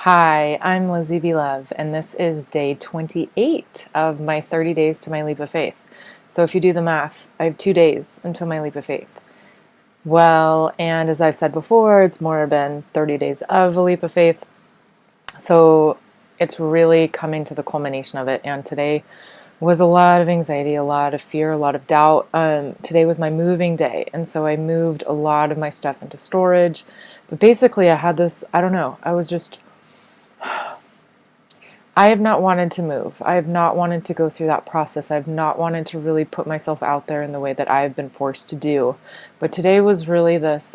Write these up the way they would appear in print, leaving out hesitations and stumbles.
Hi, I'm Lizzy Love, and this is day 28 of my 30 days to my leap of faith. So if you do the math, I have 2 days until my leap of faith. Well, and as I've said before, it's more been 30 days of a leap of faith. So it's really coming to the culmination of it. And today was a lot of anxiety, a lot of fear, a lot of doubt. Today was my moving day. And so I moved a lot of my stuff into storage. But basically, I had this, I don't know, I have not wanted to move. I have not wanted to go through that process. I've not wanted to really put myself out there in the way that I have been forced to do. But today was really this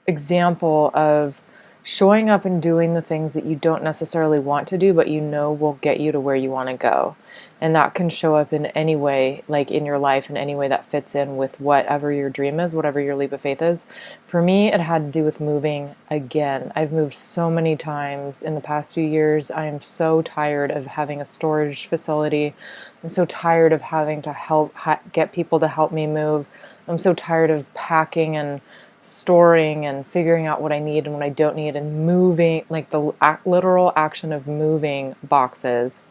example of showing up and doing the things that you don't necessarily want to do, but you know will get you to where you want to go. And that can show up in any way, like in your life, in any way that fits in with whatever your dream is, whatever your leap of faith is. For me, it had to do with moving again. I've moved so many times in the past few years. I am so tired of having a storage facility. I'm so tired of having to get people to help me move. I'm so tired of packing and storing and figuring out what I need and what I don't need and moving, like the literal action of moving boxes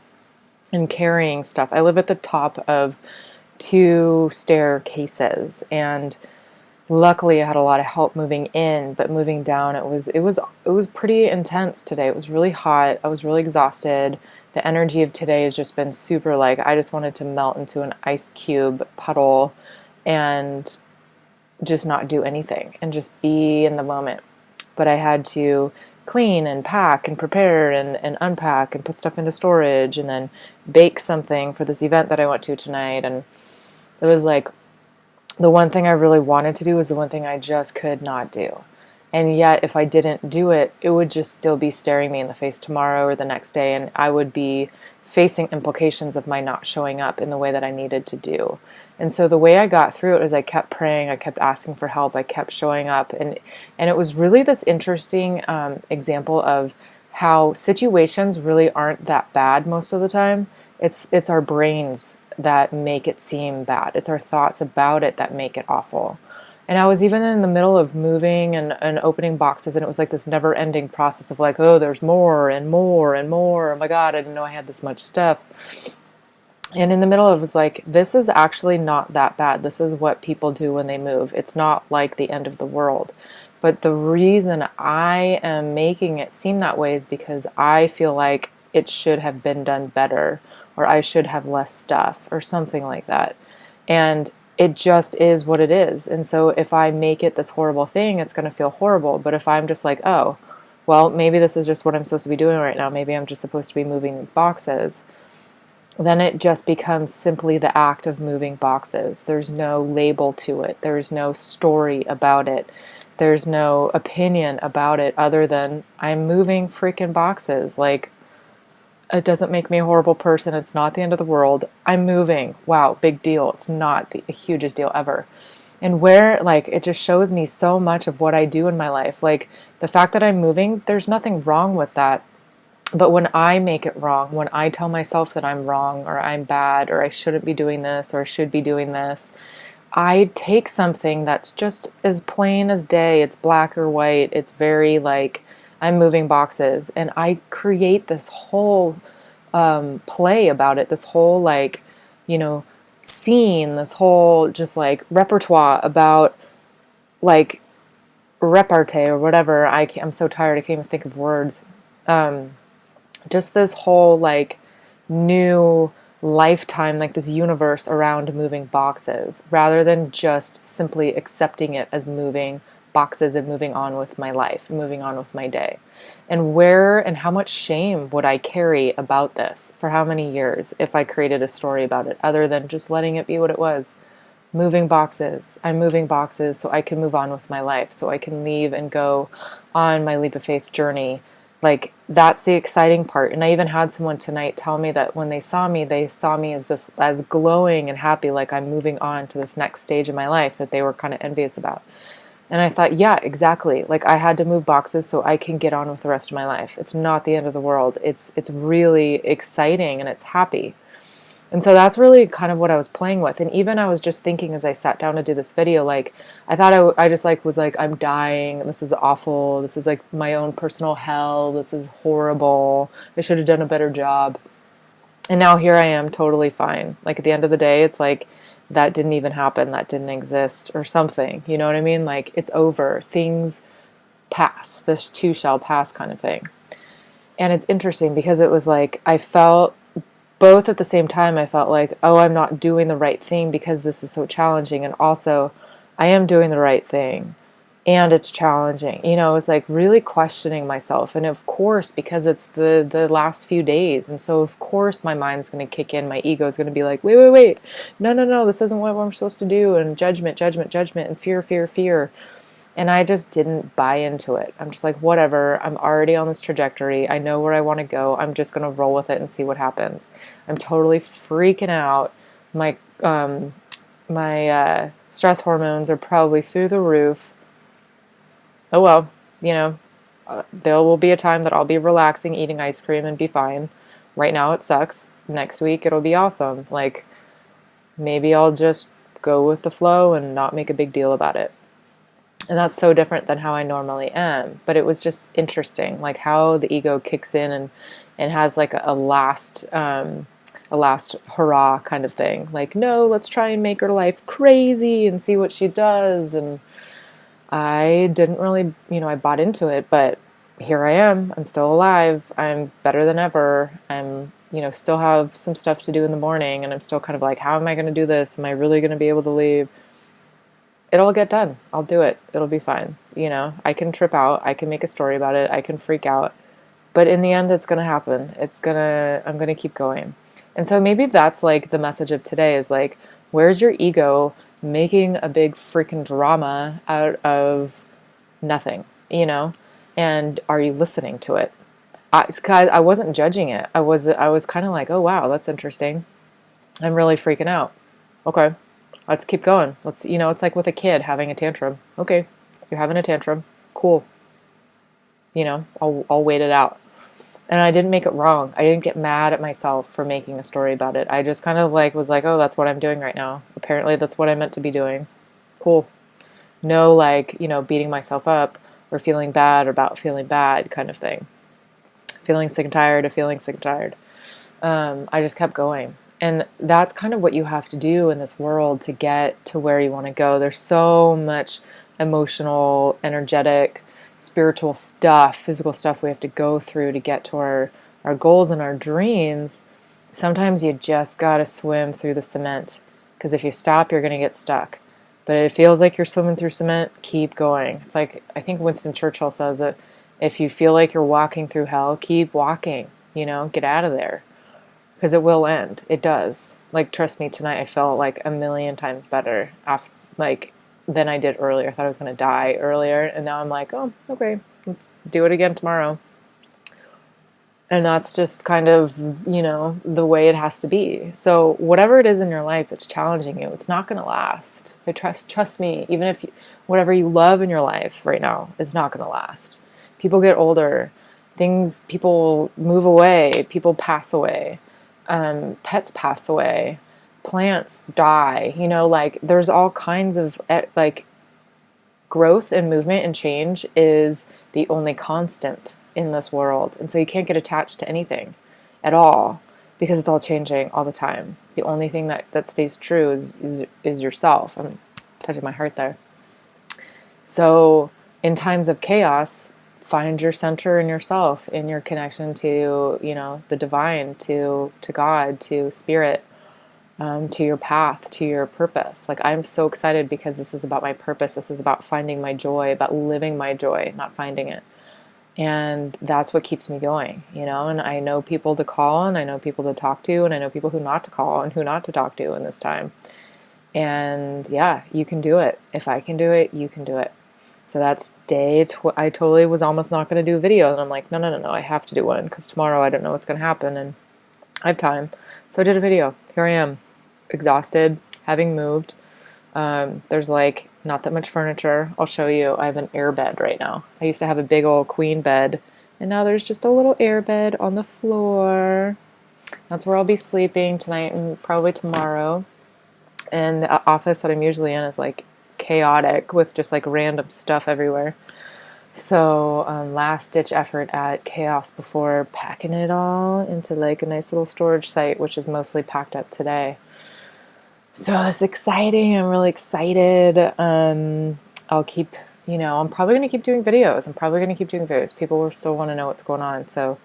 and carrying stuff. I live at the top of two staircases, and luckily I had a lot of help moving in, but moving down it was pretty intense today. It was really hot. I was really exhausted. The energy of today has just been super, like, I just wanted to melt into an ice cube puddle and just not do anything and just be in the moment. But I had to clean and pack and prepare and unpack and put stuff into storage and then bake something for this event that I went to tonight. And it was like the one thing I really wanted to do was the one thing I just could not do. And yet, if I didn't do it, it would just still be staring me in the face tomorrow or the next day, and I would be facing implications of my not showing up in the way that I needed to do. And so the way I got through it is I kept praying, I kept asking for help, I kept showing up, and it was really this interesting example of how situations really aren't that bad most of the time. It's our brains that make it seem bad. It's our thoughts about it that make it awful. And I was even in the middle of moving and opening boxes, and it was like this never-ending process of like, oh, there's more and more and more. Oh my God, I didn't know I had this much stuff. And in the middle, it was like, this is actually not that bad. This is what people do when they move. It's not like the end of the world. But the reason I am making it seem that way is because I feel like it should have been done better, or I should have less stuff, or something like that. And it just is what it is. And so if I make it this horrible thing, it's going to feel horrible. But if I'm just like, oh, well, maybe this is just what I'm supposed to be doing right now. Maybe I'm just supposed to be moving these boxes. Then it just becomes simply the act of moving boxes. There's no label to it. There's no story about it. There's no opinion about it other than I'm moving freaking boxes. Like, it doesn't make me a horrible person. It's not the end of the world. I'm moving. Wow, big deal. It's not the hugest deal ever. And where, like, it just shows me so much of what I do in my life. Like, the fact that I'm moving, there's nothing wrong with that. But when I make it wrong, when I tell myself that I'm wrong or I'm bad or I shouldn't be doing this or I should be doing this, I take something that's just as plain as day. It's black or white. It's very like I'm moving boxes, and I create this whole play about it, this whole like, you know, scene, this whole just like repertoire about like repartee or whatever. I'm so tired. I can't even think of words. Just this whole like new lifetime, like this universe around moving boxes, rather than just simply accepting it as moving boxes and moving on with my life, moving on with my day. And where and how much shame would I carry about this for how many years if I created a story about it, other than just letting it be what it was? Moving boxes. I'm moving boxes so I can move on with my life, so I can leave and go on my leap of faith journey. Like, that's the exciting part. And I even had someone tonight tell me that when they saw me as glowing and happy, like I'm moving on to this next stage of my life that they were kind of envious about. And I thought, yeah, exactly. Like, I had to move boxes so I can get on with the rest of my life. It's not the end of the world. It's really exciting and it's happy. And so that's really kind of what I was playing with. And even I was just thinking as I sat down to do this video, like, I thought I just like was like, I'm dying. This is awful. This is like my own personal hell. This is horrible. I should have done a better job. And now here I am, totally fine. Like at the end of the day, it's like, that didn't even happen. That didn't exist or something. You know what I mean? Like, it's over. Things pass. This too shall pass kind of thing. And it's interesting because it was like, I felt both at the same time. I felt like, oh, I'm not doing the right thing because this is so challenging. And also, I am doing the right thing and it's challenging. You know, it was like really questioning myself. And of course, because it's the last few days. And so, of course, my mind's going to kick in. My ego is going to be like, wait. No, this isn't what I'm supposed to do. And judgment, and fear. And I just didn't buy into it. I'm just like, whatever. I'm already on this trajectory. I know where I want to go. I'm just going to roll with it and see what happens. I'm totally freaking out. My stress hormones are probably through the roof. Oh well, you know, there will be a time that I'll be relaxing, eating ice cream, and be fine. Right now it sucks. Next week it'll be awesome. Like, maybe I'll just go with the flow and not make a big deal about it. And that's so different than how I normally am. But it was just interesting, like how the ego kicks in and has like a last hurrah kind of thing. Like, no, let's try and make her life crazy and see what she does. And I didn't really, I bought into it, but here I am. I'm still alive. I'm better than ever. I'm, still have some stuff to do in the morning, and I'm still kind of like, how am I going to do this? Am I really going to be able to leave? It'll get done. I'll do it. It'll be fine. I can trip out. I can make a story about it. I can freak out. But in the end, it's going to happen. I'm going to keep going. And so maybe that's like the message of today is like, where's your ego making a big freaking drama out of nothing, And are you listening to it? I wasn't judging it. I was kind of like, oh, wow, that's interesting. I'm really freaking out. Okay. Let's keep going. It's like with a kid having a tantrum. Okay, you're having a tantrum. Cool. I'll wait it out. And I didn't make it wrong. I didn't get mad at myself for making a story about it. I just kind of was like, oh, that's what I'm doing right now. Apparently that's what I meant to be doing. Cool. No, beating myself up or feeling bad about feeling bad kind of thing. Feeling sick and tired of feeling sick and tired. I just kept going. And that's kind of what you have to do in this world to get to where you want to go. There's so much emotional, energetic, spiritual stuff, physical stuff we have to go through to get to our goals and our dreams. Sometimes you just got to swim through the cement, because if you stop, you're going to get stuck. But it feels like you're swimming through cement, keep going. It's like, I think Winston Churchill says that if you feel like you're walking through hell, keep walking, get out of there. Because it will end. It does. Like, trust me, tonight I felt like a million times better than I did earlier. I thought I was going to die earlier. And now I'm like, oh, okay, let's do it again tomorrow. And that's just kind of, the way it has to be. So whatever it is in your life that's challenging you, it's not going to last. Trust me, even if whatever you love in your life right now is not going to last. People get older. People move away. People pass away. Pets pass away, plants die, there's all kinds of growth and movement and change is the only constant in this world. And so you can't get attached to anything at all because it's all changing all the time. The only thing that stays true is yourself. I'm touching my heart there. So in times of chaos, find your center in yourself, in your connection to, the divine, to God, to spirit, to your path, to your purpose. Like, I'm so excited because this is about my purpose. This is about finding my joy, about living my joy, not finding it. And that's what keeps me going, and I know people to call, and I know people to talk to, and I know people who not to call and who not to talk to in this time. And yeah, you can do it. If I can do it, you can do it. So that's I totally was almost not going to do a video. And I'm like, no, I have to do one because tomorrow I don't know what's going to happen and I have time. So I did a video. Here I am, exhausted, having moved. There's not that much furniture. I'll show you. I have an air bed right now. I used to have a big old queen bed, and now there's just a little air bed on the floor. That's where I'll be sleeping tonight and probably tomorrow. And the office that I'm usually in is like chaotic with just like random stuff everywhere. So, last ditch effort at chaos before packing it all into like a nice little storage site, which is mostly packed up today. So that's exciting. I'm really excited. I'll keep, I'm probably going to keep doing videos. People will still want to know what's going on. So,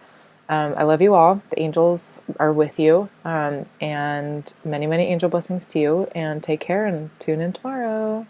I love you all. The angels are with you. And many, many angel blessings to you. And take care and tune in tomorrow.